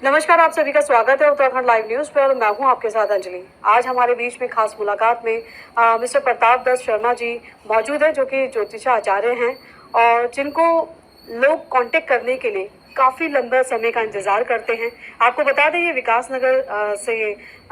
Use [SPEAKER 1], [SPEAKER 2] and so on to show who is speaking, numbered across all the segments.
[SPEAKER 1] नमस्कार, आप सभी का स्वागत है उत्तराखंड लाइव न्यूज़ पर। मैं हूं आपके साथ अंजलि। आज हमारे बीच में खास मुलाकात में मिस्टर प्रताप दत्त शर्मा जी मौजूद हैं, जो कि ज्योतिषाचार्य हैं और जिनको लोग कांटेक्ट करने के लिए काफ़ी लंबा समय का इंतज़ार करते हैं। आपको बता दें ये विकास नगर से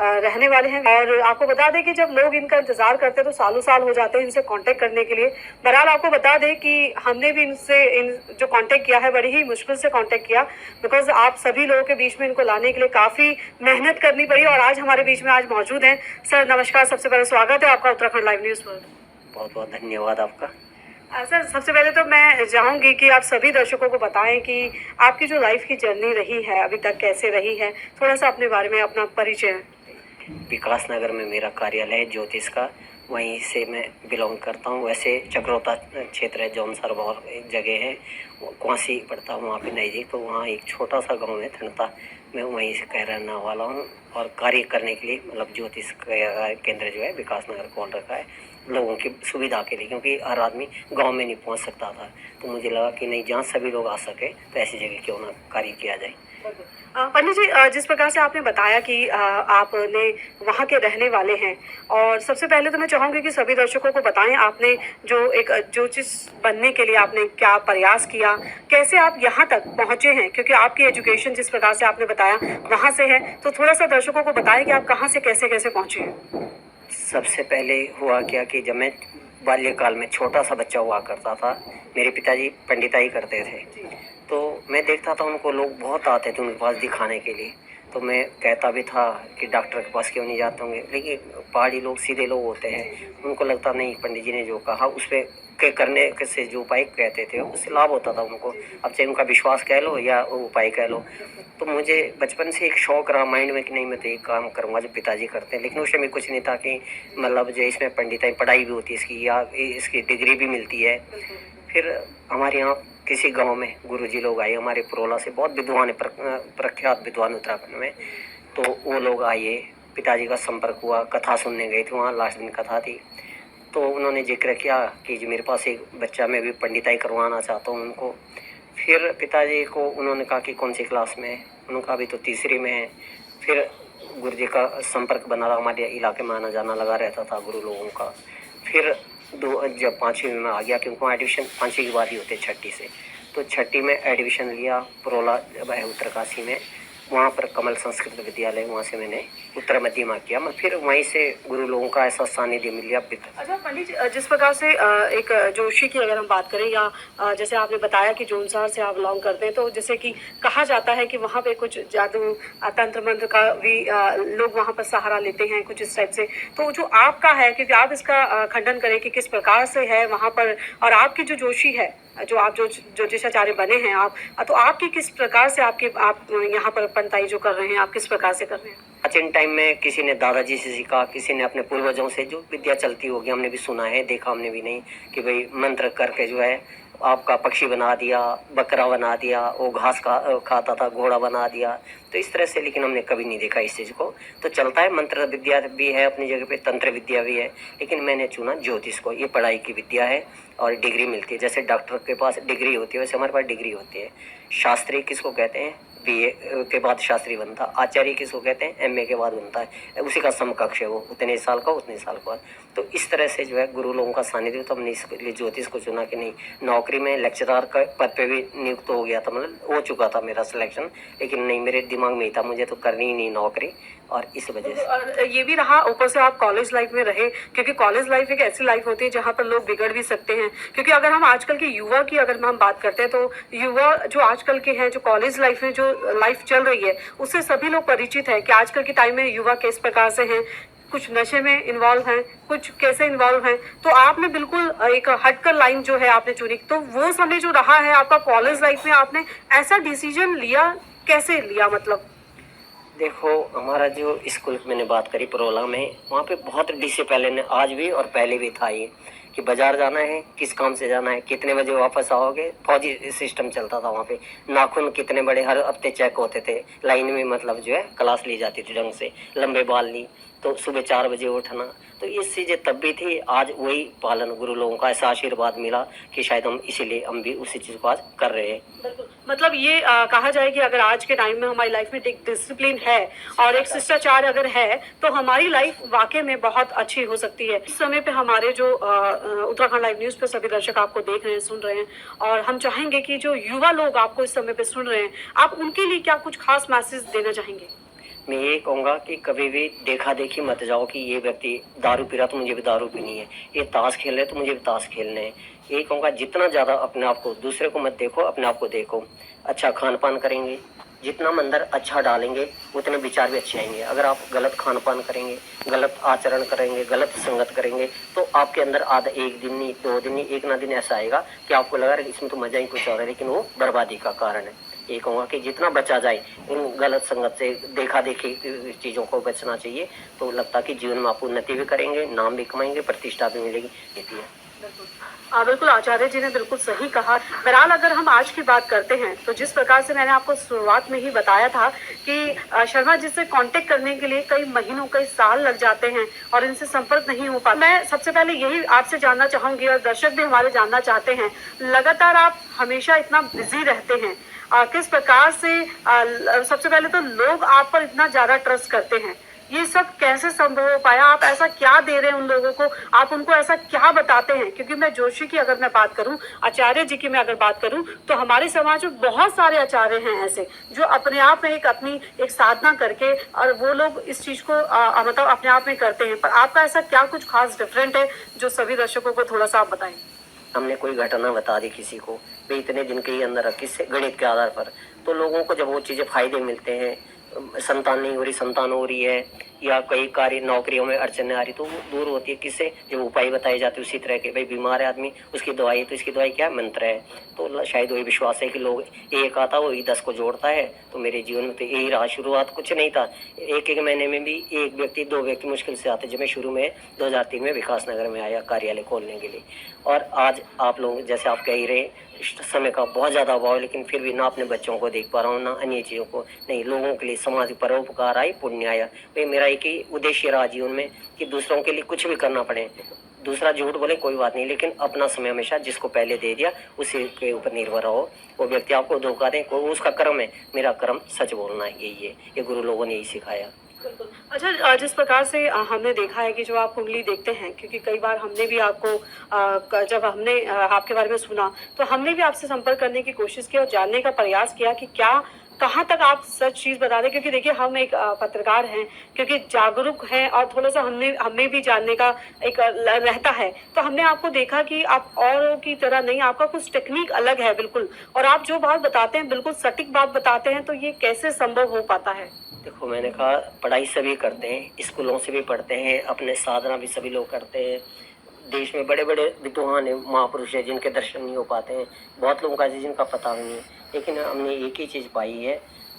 [SPEAKER 1] रहने वाले हैं और आपको बता दें कि जब लोग इनका इंतज़ार करते हैं तो सालों साल हो जाते हैं इनसे कांटेक्ट करने के लिए। बहरहाल आपको बता दें कि हमने भी इन जो कांटेक्ट किया है बड़ी ही मुश्किल से कांटेक्ट किया, बिकॉज आप सभी लोगों के बीच में इनको लाने के लिए काफ़ी मेहनत करनी पड़ी और आज हमारे बीच में आज मौजूद हैं। सर नमस्कार, सबसे पहले स्वागत है आपका उत्तराखंड लाइव न्यूज़ पर।
[SPEAKER 2] बहुत बहुत धन्यवाद आपका।
[SPEAKER 1] सर सबसे पहले तो मैं चाहूँगी कि आप सभी दर्शकों को बताएं कि आपकी जो लाइफ की जर्नी रही है अभी तक कैसे रही है, थोड़ा सा अपने बारे में अपना परिचय।
[SPEAKER 2] विकास नगर में मेरा कार्यालय है ज्योतिष का, वहीं से मैं बिलोंग करता हूँ। वैसे चक्रोता क्षेत्र है, जौनसर बहुत एक जगह है, कुआसी पड़ता हूँ वहाँ पे नज़दीक। तो वहाँ एक छोटा सा गांव है ठंडता, मैं वहीं से कह रहने वाला हूँ और कार्य करने के लिए मतलब ज्योतिष केंद्र जो है विकास नगर खोल रखा है लोगों की सुविधा के लिए, क्योंकि हर आदमी गांव में नहीं पहुंच सकता था। तो मुझे लगा कि नहीं, जहां सभी लोग आ सके तो ऐसी जगह क्यों ना कार्य किया जाए।
[SPEAKER 1] पंडित जी, जिस प्रकार से आपने बताया कि आपने वहाँ के रहने वाले हैं, और सबसे पहले तो मैं चाहूँगी कि सभी दर्शकों को बताएं आपने जो एक ज्योतिष बनने के लिए आपने क्या प्रयास किया, कैसे आप यहाँ तक पहुँचे हैं, क्योंकि आपकी एजुकेशन जिस प्रकार से आपने बताया वहाँ से है। तो थोड़ा सा दर्शकों को बताएं कि आप कहाँ से कैसे कैसे पहुँचे हैं।
[SPEAKER 2] सबसे पहले हुआ क्या कि जब मैं बाल्यकाल में छोटा सा बच्चा हुआ करता था, मेरे पिताजी पंडिताई करते थे, तो मैं देखता था उनको लोग बहुत आते थे उनके पास दिखाने के लिए। तो मैं कहता भी था कि डॉक्टर के पास क्यों नहीं जाते होंगे, लेकिन पहाड़ी लोग सीधे लोग होते हैं, उनको लगता नहीं पंडित जी ने जो कहा उस पर के करने से जो उपाय कहते थे उससे लाभ होता था उनको। अब चाहे उनका विश्वास कह लो या उपाय कह लो। तो मुझे बचपन से एक शौक रहा माइंड में कि नहीं, मैं तो एक काम करूँगा जो पिताजी करते हैं। लेकिन उस समय कुछ नहीं था कि मतलब जो इसमें पंडिताई पढ़ाई भी होती है इसकी, या इसकी डिग्री भी मिलती है। फिर हमारे यहाँ किसी गांव में गुरुजी लोग आए हमारे पुरोला से, बहुत विद्वान है, प्रख्यात विद्वान उत्तराखंड में। तो वो लोग आए, पिताजी का संपर्क हुआ, कथा सुनने गए थे वहाँ, लास्ट दिन कथा थी। तो उन्होंने जिक्र किया कि जो मेरे पास एक बच्चा, मैं भी पंडिताई करवाना चाहता हूँ उनको। फिर पिताजी को उन्होंने कहा कि कौन सी क्लास में है, उन्होंने कहा अभी तो तीसरी में है। फिर गुरु जी का संपर्क बना रहा, हमारे इलाके में आना जाना लगा रहता था गुरु लोगों का। फिर जब 5वीं में आ गया, क्योंकि एडमिशन 5वीं के बाद ही होते 6ठी से, तो 6ठी में एडमिशन लिया पुरोला उत्तरकाशी में, वहाँ पर कमल संस्कृत विद्यालय, वहाँ से मैंने उत्तर मध्यमा किया। मैं फिर वहीं से गुरु लोगों का ऐसा सानिध्य मिल गया।
[SPEAKER 1] अच्छा पंडित जी, जिस प्रकार से एक जोशी की अगर हम बात करें, या जैसे आपने बताया कि जोनसार से आप बिलोंग करते हैं, तो जैसे कि कहा जाता है कि वहाँ पे कुछ जादू तंत्र मंत्र का भी लोग वहाँ पर सहारा लेते हैं कुछ इस टाइप से। तो जो आपका है, क्योंकि आप इसका खंडन करें कि किस प्रकार से है वहाँ पर, और आपकी जो जोशी है, जो आप जो ज्योतिषाचार्य बने हैं आप, तो आपकी किस प्रकार से आप यहाँ पर पंडिताई जो कर रहे हैं आप किस प्रकार से कर रहे हैं।
[SPEAKER 2] प्राचीन टाइम में किसी ने दादाजी से सीखा, किसी ने अपने पूर्वजों से जो विद्या चलती होगी, हमने भी सुना है, देखा हमने भी नहीं, कि भाई मंत्र करके जो है आपका पक्षी बना दिया, बकरा बना दिया, वो घास खाता था, घोड़ा बना दिया, तो इस तरह से। लेकिन हमने कभी नहीं देखा इस चीज़ को। तो चलता है, मंत्र विद्या भी है अपनी जगह पे, तंत्र विद्या भी है, लेकिन मैंने चुना ज्योतिष को। ये पढ़ाई की विद्या है और डिग्री मिलती है। जैसे डॉक्टर के पास डिग्री होती है, वैसे हमारे पास डिग्री होती है। शास्त्री किसको कहते हैं, बीए के बाद शास्त्री बनता। आचार्य किसको कहते हैं, एमए के बाद बनता है, उसी का समकक्ष है वो, उतने साल का उतने साल का। तो इस तरह से जो है गुरु लोगों का सानिध्य, तो हमने इसके लिए ज्योतिष को चुना कि नहीं। नौकरी में लेक्चरर का पद पे भी नियुक्त हो गया था, मतलब हो चुका था मेरा सिलेक्शन, लेकिन नहीं, मेरे दिमाग में ही था मुझे तो करनी ही नहीं नौकरी, और इस वजह से।
[SPEAKER 1] और ये भी रहा, ऊपर से आप कॉलेज लाइफ में रहे, क्योंकि कॉलेज लाइफ एक ऐसी लाइफ होती है जहाँ पर लोग बिगड़ भी सकते हैं। क्योंकि अगर हम आजकल के युवा की अगर हम बात करते हैं, तो युवा जो आजकल के हैं, जो कॉलेज लाइफ में जो लाइफ चल रही है, उससे सभी लोग परिचित हैं कि आजकल के टाइम में युवा किस प्रकार से हैं, कुछ नशे में इन्वॉल्व हैं, कुछ कैसे इन्वॉल्व हैं। तो आपने बिल्कुल एक हटकर लाइन जो है आपने चुनी। तो वो समय जो रहा है आपका कॉलेज लाइफ में, आपने ऐसा डिसीजन लिया, कैसे लिया मतलब।
[SPEAKER 2] देखो, हमारा जो स्कूल की मैंने बात करी पुरोला में, वहाँ पे बहुत डिसिप्लिन है, आज भी और पहले भी था ये, कि बाजार जाना है, किस काम से जाना है, कितने बजे वापस आओगे, फौजी सिस्टम चलता था वहाँ पे। नाखून कितने बड़े हर हफ्ते चेक होते थे, लाइन में मतलब जो है क्लास ली जाती थी ढंग से, लंबे बाल ली। तो सुबह 4 बजे उठना, तो ये चीज़ें तब भी थी, आज वही पालन गुरु लोगों का ऐसा आशीर्वाद मिला कि शायद हम इसीलिए हम भी उसी चीज़ को आज कर रहे हैं।
[SPEAKER 1] बिल्कुल। मतलब ये कहा जाए कि अगर आज के टाइम में हमारी लाइफ में एक डिसिप्लिन है और एक शिष्टाचार अगर है तो हमारी लाइफ वाकई में बहुत अच्छी हो सकती है। इस समय पे हमारे जो उत्तराखंड लाइव न्यूज़ पे सभी दर्शक आपको देख रहे हैं, सुन रहे हैं, और हम चाहेंगे कि जो युवा लोग आपको इस समय पे सुन रहे हैं, आप उनके लिए क्या कुछ खास मैसेज देना चाहेंगे?
[SPEAKER 2] मैं ये कहूँगा कि कभी भी देखा देखी मत जाओ कि ये व्यक्ति दारू पी रहा तो मुझे भी दारू पीनी है, ये ताश खेल रहे तो मुझे भी ताश खेलने हैं। ये कहूँगा जितना ज़्यादा अपने आप को, दूसरे को मत देखो, अपने आप को देखो। अच्छा खान पान करेंगे, जितना हम अंदर अच्छा डालेंगे उतने विचार भी अच्छे आएंगे। अगर आप गलत खान पान करेंगे, गलत आचरण करेंगे, गलत संगत करेंगे तो आपके अंदर आधा, एक दिन नहीं, 2 दिन नहीं, एक ना दिन ऐसा आएगा कि आपको लगा इसमें तो मज़ा ही कुछ और है, लेकिन वो बर्बादी का कारण है। ये कहूँगा कि जितना बचा जाए इन गलत संगत से, देखा देखी चीज़ों को बचना चाहिए, तो लगता है कि जीवन में आप उन्नति भी करेंगे, नाम भी कमाएंगे, प्रतिष्ठा भी मिलेगी। ये है।
[SPEAKER 1] बिल्कुल, आचार्य जी ने बिल्कुल सही कहा। बहरहाल अगर हम आज की बात करते हैं तो जिस प्रकार से मैंने आपको शुरुआत में ही बताया था कि शर्मा जी से कांटेक्ट करने के लिए कई महीनों, कई साल लग जाते हैं और इनसे संपर्क नहीं हो पाता। मैं सबसे पहले यही आपसे जानना चाहूंगी और दर्शक भी हमारे जानना चाहते हैं, लगातार आप हमेशा इतना बिजी रहते हैं, किस प्रकार से सबसे पहले तो लोग आप पर इतना ज्यादा ट्रस्ट करते हैं, ये सब कैसे संभव हो पाया? आप ऐसा क्या दे रहे हैं उन लोगों को, आप उनको ऐसा क्या बताते हैं? क्योंकि मैं जोशी की अगर मैं बात करूं, आचार्य जी की मैं अगर बात करूं, तो हमारे समाज में बहुत सारे आचार्य हैं ऐसे जो अपने आप में अपनी एक साधना करके और वो लोग इस चीज को मतलब अपने आप में करते हैं। पर आपका ऐसा क्या कुछ खास डिफरेंट है जो सभी दर्शकों को थोड़ा सा आप बताएं?
[SPEAKER 2] हमने कोई घटना बता दी किसी को, भाई इतने दिन के ही अंदर किससे, गणित के आधार पर, तो लोगों को जब वो चीज़ें फायदे मिलते हैं, संतान नहीं हो रही, संतान हो रही है, या कई कार्य नौकरियों में अड़चने आ रही, तो वो दूर होती है। किससे? जब उपाय बताए जाते हैं उसी तरह के, भाई बीमार है आदमी, उसकी दवाई है, तो इसकी दवाई क्या है? मंत्र है। तो शायद वही विश्वास है कि लोग, एक आता वही 10 को जोड़ता है। तो मेरे जीवन में तो यही रहा, शुरुआत कुछ नहीं था, एक महीने में भी 1 व्यक्ति 2 व्यक्ति मुश्किल से आते। जब मैं शुरू में 2003 में विकास नगर में आया कार्यालय खोलने के लिए, और आज आप लोग जैसे आप कह ही रहे, समय का बहुत ज़्यादा अभाव है, लेकिन फिर भी ना अपने बच्चों को देख पा रहा हूँ, ना अन्य चीज़ों को, नहीं, लोगों के लिए समाज परोपकार आए, पुण्य आया। भाई मेरा एक ही उद्देश्य रहा जीवन में कि दूसरों के लिए कुछ भी करना पड़े, दूसरा झूठ बोले कोई बात नहीं, लेकिन अपना समय हमेशा जिसको पहले दे दिया उसी के ऊपर निर्भर रहो। वो व्यक्ति आपको धोखा दे, उसका कर्म है, मेरा कर्म सच बोलना है, यही है, ये गुरु लोगों ने यही सिखाया।
[SPEAKER 1] अच्छा, जिस प्रकार से हमने देखा है कि जो आप कुंडली देखते हैं, क्योंकि कई बार हमने भी आपको जब हमने आपके बारे में सुना तो हमने भी आपसे संपर्क करने की कोशिश की और जानने का प्रयास किया कि क्या, कहाँ तक आप सच चीज़ बता रहे, क्योंकि देखिए हम एक पत्रकार हैं, क्योंकि जागरूक हैं और थोड़ा सा हमें भी जानने का एक रहता है। तो हमने आपको देखा कि आप औरों की तरह नहीं, आपका कुछ टेक्निक अलग है बिल्कुल, और आप जो बात बताते हैं बिल्कुल सटीक बात बताते हैं। तो ये कैसे संभव हो पाता है?
[SPEAKER 2] देखो, मैंने कहा पढ़ाई सभी करते हैं, स्कूलों से भी पढ़ते हैं, अपने साधना भी सभी लोग करते हैं। देश में बड़े बड़े विद्वान हैं, महापुरुष हैं, जिनके दर्शन नहीं हो पाते हैं, बहुत लोगों का जिनका पता नहीं है। लेकिन हमने एक ही चीज़ पाई है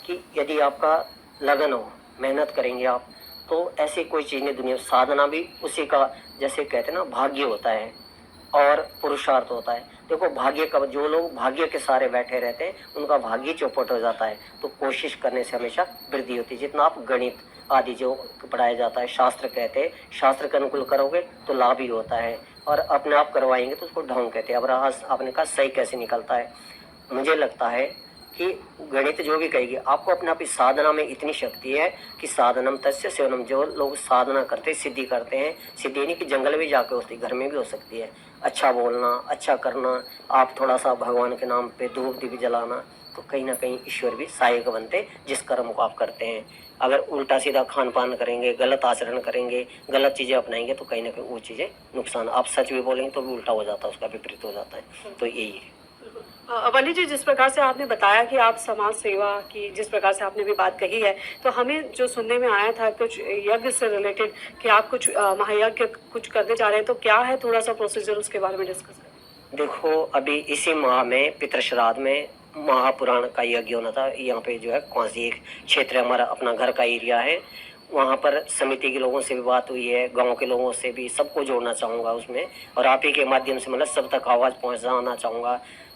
[SPEAKER 2] कि यदि आपका लगन हो, मेहनत करेंगे आप, तो ऐसी कोई चीज़ नहीं दुनिया। साधना भी उसी का, जैसे कहते हैं ना, भाग्य होता है और पुरुषार्थ होता है। देखो, भाग्य का, जो लोग भाग्य के सारे बैठे रहते हैं उनका भाग्य चौपट हो जाता है। तो कोशिश करने से हमेशा वृद्धि होती है। जितना आप गणित आदि जो पढ़ाया जाता है, शास्त्र कहते हैं, शास्त्र के अनुकूल करोगे तो लाभ ही होता है, और अपने आप करवाएंगे तो उसको ढोंग कहते हैं। अब रहा आपने कहा सही कैसे निकलता है, मुझे लगता है कि गणित जो भी कहेगी, आपको अपने आप ही साधना में इतनी शक्ति है कि साधनम तस्य सेवनम। जो लोग साधना करते, सिद्धि करते हैं, सिद्धि नहीं कि जंगल में जाके होती, घर में भी हो सकती है। अच्छा बोलना, अच्छा करना, आप थोड़ा सा भगवान के नाम पे धूप दीप जलाना, तो कहीं ना कहीं ईश्वर भी सहायक बनते जिस कर्म को आप करते हैं। अगर उल्टा सीधा खान पान करेंगे, गलत आचरण करेंगे, गलत चीज़ें अपनाएंगे, तो कहीं ना कहीं वो चीज़ें नुकसान। आप सच भी बोलेंगे तो भी उल्टा हो जाता है, उसका विपरीत हो जाता है। तो यही है।
[SPEAKER 1] वली जी, जिस प्रकार से आपने बताया कि आप समाज सेवा की, जिस प्रकार से आपने भी बात कही है, तो हमें जो सुनने में आया था कुछ यज्ञ से रिलेटेड कि आप कुछ महायज्ञ कुछ करने जा रहे हैं, तो क्या है थोड़ा सा प्रोसीजर, उसके बारे में डिस्कस करें।
[SPEAKER 2] देखो, अभी इसी माह में पितृ श्राद्ध में महापुराण का यज्ञ होना था। यहाँ पे जो है कौनसी एक क्षेत्र, हमारा अपना घर का एरिया है, वहाँ पर समिति के लोगों से भी बात हुई है, गांव के लोगों से भी, सबको जोड़ना चाहूँगा उसमें, और आप ही के माध्यम से मतलब सब तक आवाज़ पहुँचाना चाहूँगा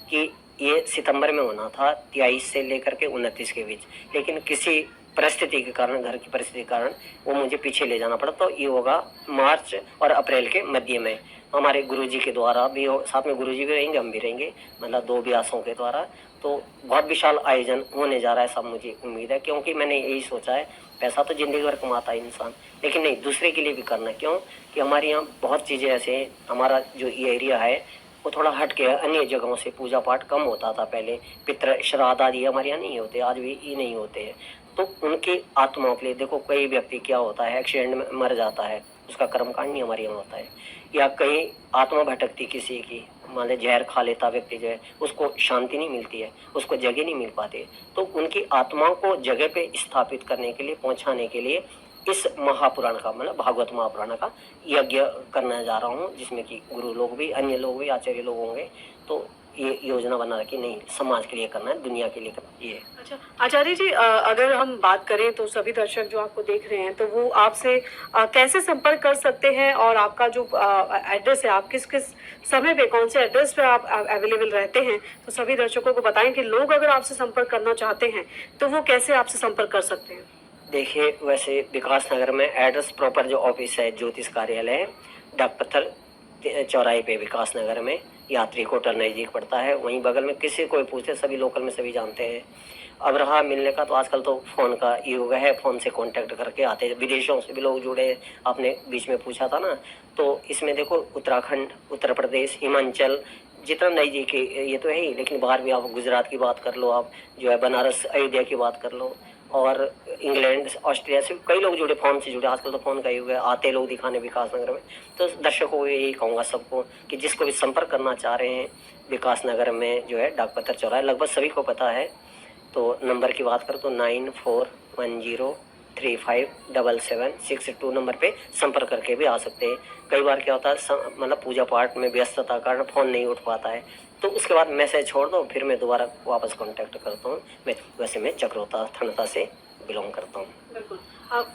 [SPEAKER 2] कि ये सितंबर में होना था, 23 से लेकर के 29 के बीच, लेकिन किसी परिस्थिति के कारण, घर की परिस्थिति के कारण वो मुझे पीछे ले जाना पड़ा। तो ये होगा मार्च और अप्रैल के मध्य में। हमारे गुरुजी के द्वारा भी साथ में गुरुजी भी रहेंगे, हम भी रहेंगे, मतलब 2 व्यासों के द्वारा। तो बहुत विशाल आयोजन होने जा रहा है, सब मुझे उम्मीद है, क्योंकि मैंने यही सोचा है, पैसा तो जिंदगी भर कमाता है इंसान, लेकिन नहीं, दूसरे के लिए भी करना है। क्यों कि हमारे यहाँ बहुत चीज़ें ऐसे हैं, हमारा जो ये एरिया है वो थोड़ा हट के अन्य जगहों से पूजा पाठ कम होता था पहले। पितृ श्राद्ध आदि हमारे यहाँ नहीं होते, आज भी ये नहीं होते हैं। तो उनकी आत्माओं के लिए देखो, कई व्यक्ति क्या होता है, एक्सीडेंट में मर जाता है, उसका कर्मकांड नहीं हमारे यहाँ होता है। या कहीं आत्मा भटकती किसी की, मान ली जहर खा लेता व्यक्ति जो है, उसको शांति नहीं मिलती है, उसको जगह नहीं मिल पाती। तो उनकी आत्माओं को जगह पे स्थापित करने के लिए, पहुंचाने के लिए इस महापुराण का, मतलब भागवत महापुराण का यज्ञ करने जा रहा हूँ, जिसमें कि गुरु लोग भी, अन्य लोग भी, आचार्य लोग होंगे। तो ये योजना बना रखी, नहीं समाज के लिए करना है, दुनिया के लिए करना है ये।
[SPEAKER 1] अच्छा आचार्य जी, अगर हम बात करें तो सभी दर्शक जो आपको देख रहे हैं तो वो आपसे कैसे संपर्क कर सकते हैं, और आपका जो एड्रेस है, आप किस किस समय पे कौन से एड्रेस पे आप अवेलेबल रहते हैं, तो सभी दर्शकों को बताएं कि लोग अगर आपसे संपर्क करना चाहते हैं तो वो कैसे आपसे संपर्क कर सकते हैं।
[SPEAKER 2] देखिए, वैसे विकास नगर में एड्रेस प्रॉपर जो ऑफिस है, ज्योतिष कार्यालय है, डाक पत्थर चौराहे पे विकास नगर में, यात्री होटल नज़दीक पड़ता है, वहीं बगल में। किसी कोई पूछे, सभी लोकल में सभी जानते हैं। अब रहा मिलने का, तो आजकल तो फ़ोन का युग है, फ़ोन से कांटेक्ट करके आते हैं, विदेशों से भी लोग जुड़े हैं। आपने बीच में पूछा था ना, तो इसमें देखो उत्तराखंड, उत्तर प्रदेश, हिमाचल, जितना नज़दीक ये तो है ही, लेकिन बाहर भी, आप गुजरात की बात कर लो, आप जो है बनारस अयोध्या की बात कर लो, और इंग्लैंड, ऑस्ट्रेलिया से कई लोग जुड़े, फ़ोन से जुड़े। आजकल तो फ़ोन का युग है, आते लोग दिखाने विकास नगर में। तो दर्शकों को यही कहूँगा सबको कि जिसको भी संपर्क करना चाह रहे हैं, विकास नगर में जो है डाक पत्थर चौराहा, लगभग सभी को पता है। तो नंबर की बात करें तो 9410357762 नंबर पे संपर्क करके भी आ सकते हैं। कई बार क्या होता है, मतलब पूजा पाठ में व्यस्तता के कारण फ़ोन नहीं उठ पाता है, तो उसके बाद मैसेज छोड़ दो, फिर मैं दोबारा वापस कांटेक्ट करता हूँ। वैसे मैं चक्रोता थनता से बिलोंग करता हूँ।
[SPEAKER 1] बिल्कुल।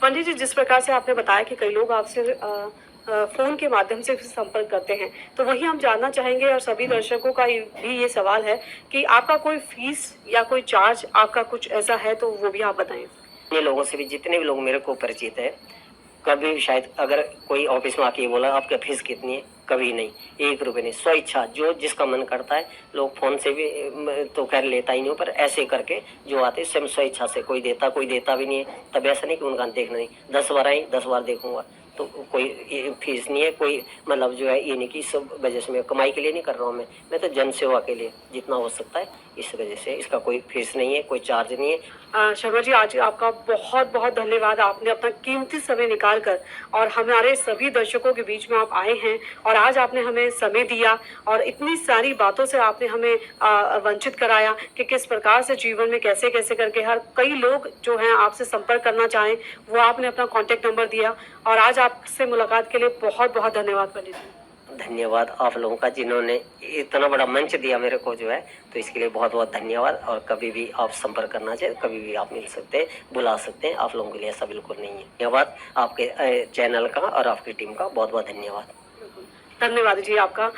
[SPEAKER 1] पंडित जी, जिस प्रकार से आपने बताया कि कई लोग आपसे फ़ोन के माध्यम से संपर्क करते हैं, तो वही हम जानना चाहेंगे, और सभी दर्शकों का भी ये सवाल है कि आपका कोई फीस या कोई चार्ज आपका कुछ ऐसा है तो वो भी आप बताएं।
[SPEAKER 2] ये लोगों से भी, जितने भी लोग मेरे को परिचित है, कभी शायद अगर कोई ऑफिस में आके ये बोला आपका फीस कितनी है, कभी नहीं, 1 रुपये नहीं। स्व इच्छा, जो जिसका मन करता है, लोग फ़ोन से भी तो खैर लेता ही नहीं हूँ, पर ऐसे करके जो आते हैं स्वयं स्व इच्छा से, कोई देता भी नहीं है। तब ऐसा नहीं कि उनका देखना नहीं, 10 बार आई 10 बार देखूंगा, तो कोई फीस नहीं है, कोई मतलब जो है ये नहीं कि सब वजह से मैं कमाई के लिए नहीं कर रहा हूँ, मैं तो जन सेवा के लिए जितना हो सकता है, इस वजह से इसका कोई फीस नहीं है, कोई चार्ज नहीं है।
[SPEAKER 1] शर्मा जी, आज आपका बहुत बहुत धन्यवाद, आपने अपना कीमती समय निकाल कर और हमारे सभी दर्शकों के बीच में आप आए हैं, और आज आपने हमें समय दिया और इतनी सारी बातों से आपने हमें वंचित कराया कि किस प्रकार से जीवन में कैसे कैसे करके हर कई लोग जो हैं आपसे संपर्क करना चाहें, वो आपने अपना कॉन्टेक्ट नंबर दिया, और आज आपसे मुलाकात के लिए बहुत बहुत धन्यवाद पंडित जी।
[SPEAKER 2] धन्यवाद आप लोगों का, जिन्होंने इतना बड़ा मंच दिया मेरे को जो है, तो इसके लिए बहुत बहुत धन्यवाद। और कभी भी आप संपर्क करना चाहे, कभी भी आप मिल सकते हैं, बुला सकते हैं, आप लोगों के लिए ऐसा बिल्कुल नहीं है। धन्यवाद आपके चैनल का और आपकी टीम का, बहुत बहुत धन्यवाद।
[SPEAKER 1] धन्यवाद जी आपका।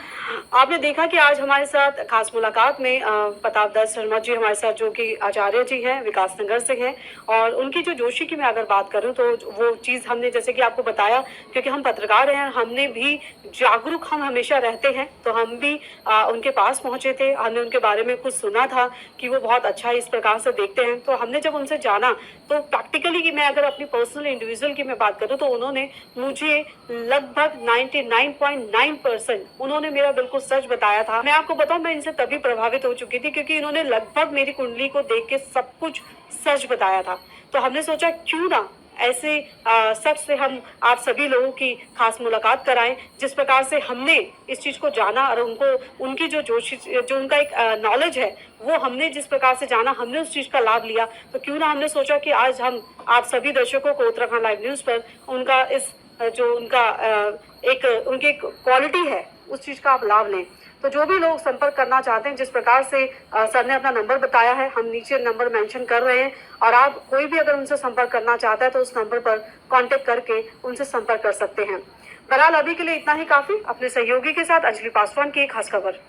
[SPEAKER 1] आपने देखा कि आज हमारे साथ खास मुलाकात में प्रताप दत्त शर्मा जी हमारे साथ, जो कि आचार्य जी हैं, विकास नगर से हैं, और उनकी जो जोशी की मैं अगर बात करूं तो वो चीज़ हमने जैसे कि आपको बताया, क्योंकि हम पत्रकार हैं, हमने भी जागरूक हम हमेशा रहते हैं, तो हम भी उनके पास पहुंचे थे, हमने उनके बारे में कुछ सुना था कि वो बहुत अच्छा इस प्रकार से देखते हैं। तो हमने जब उनसे जाना तो प्रैक्टिकली कि मैं अगर अपनी पर्सनल इंडिविजुअल की मैं बात करूँ तो उन्होंने मुझे लगभग 99.9% उन्होंने मेरा बिल्कुल सच बताया था। मैं आपको बताऊं, मैं इनसे तभी प्रभावित हो चुकी थी क्योंकि इन्होंने लगभग मेरी कुंडली को देख के सब कुछ सच बताया था। तो हमने सोचा क्यों ना ऐसे सच से हम आप सभी लोगों की खास मुलाकात कराएं, जिस प्रकार से हमने इस चीज़ को जाना और उनको उनकी जो उनका एक नॉलेज है वो हमने जिस प्रकार से जाना, हमने उस चीज़ का लाभ लिया। तो क्यों ना हमने सोचा कि आज हम आप सभी दर्शकों को उत्तराखंड लाइव न्यूज़ पर उनका इस जो उनका एक उनकी क्वालिटी है उस चीज़ का आप लाभ लें। तो जो भी लोग संपर्क करना चाहते हैं, जिस प्रकार से सर ने अपना नंबर बताया है, हम नीचे नंबर मेंशन कर रहे हैं, और आप कोई भी अगर उनसे संपर्क करना चाहता है तो उस नंबर पर कांटेक्ट करके उनसे संपर्क कर सकते हैं। बहरहाल अभी के लिए इतना ही काफ़ी। अपने सहयोगी के साथ अंजलि पासवान की एक खास खबर।